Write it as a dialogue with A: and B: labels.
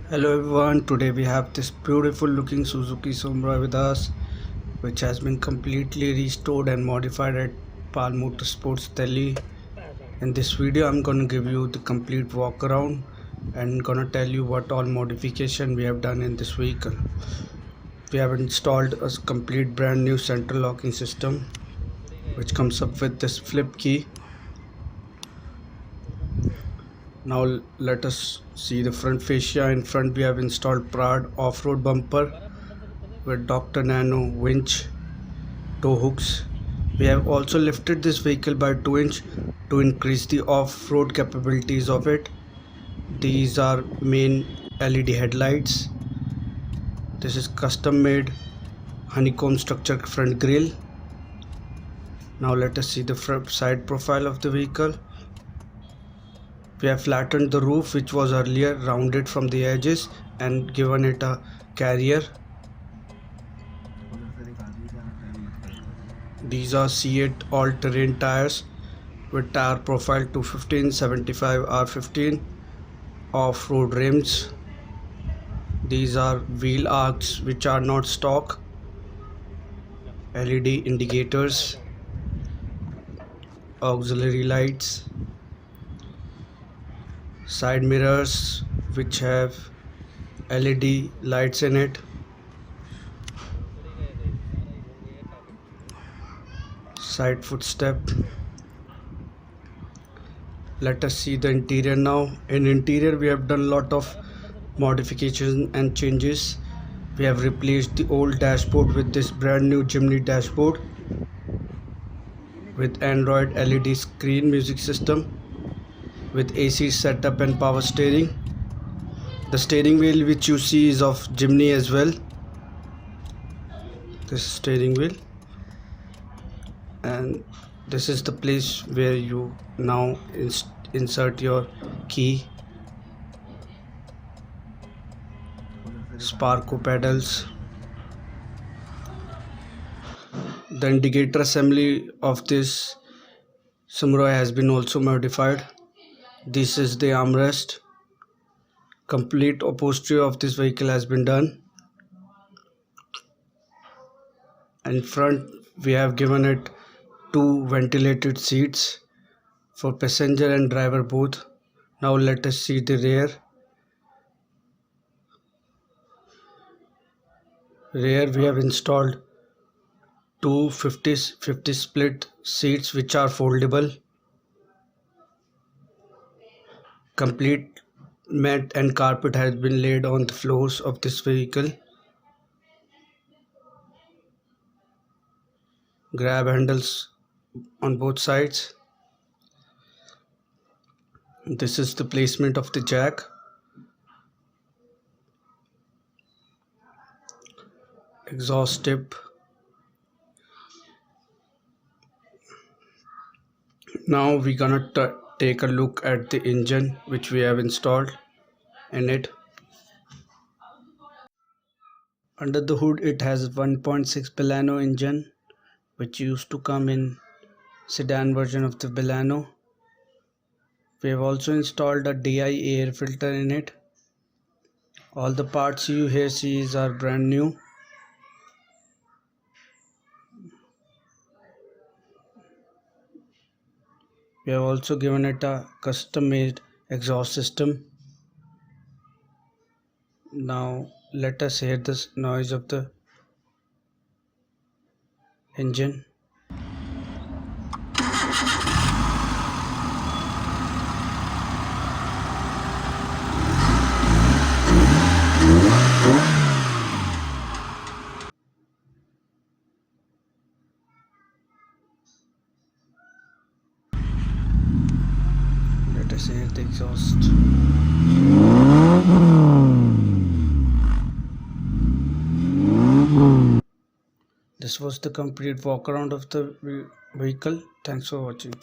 A: Hello everyone, today we have this beautiful looking Suzuki Samurai with us, which has been completely restored and modified at PALMOTORSPORTS Delhi. In this video I'm gonna give you the complete walk around and gonna tell you what all modification we have done in this vehicle. We have installed a complete brand new central locking system which comes up with this flip key. Now let us see the front fascia. In front we have installed PRAD off-road bumper with DR.NANO winch tow hooks. We have also lifted this vehicle by 2 inch to increase the off-road capabilities of it. These are main LED headlights. This is custom made honeycomb structure front grille. Now let us see the front side profile of the vehicle. We have flattened the roof, which was earlier rounded from the edges, and given it a carrier. These are C8 all-terrain tires with tire profile 215 75 R15 off-road rims. These are wheel arcs which are not stock, LED indicators, auxiliary lights, side mirrors which have LED lights in it, side footstep. Let us see the interior now. In interior we have done a lot of modifications and changes. We have replaced the old dashboard with this brand new JIMNY dashboard with Android LED screen music system, with AC setup and power steering. The steering wheel which you see is of JIMNY as well. This is steering wheel, and this is the place where you now insert your key. Sparco pedals. The indicator assembly of this Samurai has been also modified. This is the armrest. Complete upholstery of this vehicle has been done. In front we have given it 2 ventilated seats for passenger and driver both. Now let us see the rear. Rear we have installed 2 50 split seats which are foldable. Complete mat and carpet has been laid on the floors of this vehicle. Grab handles on both sides. This is the placement of the jack. Exhaust tip. Now we're gonna take a look at the engine which we have installed in it. Under the hood it has 1.6 BALENO engine which used to come in sedan version of the BALENO. We have also installed a DI air filter in it. All the parts you here see are brand new. We have also given it a custom-made exhaust system. Now let us hear the noise of the engine. Let us hear the exhaust. This was the complete walk around of the vehicle. Thanks for watching.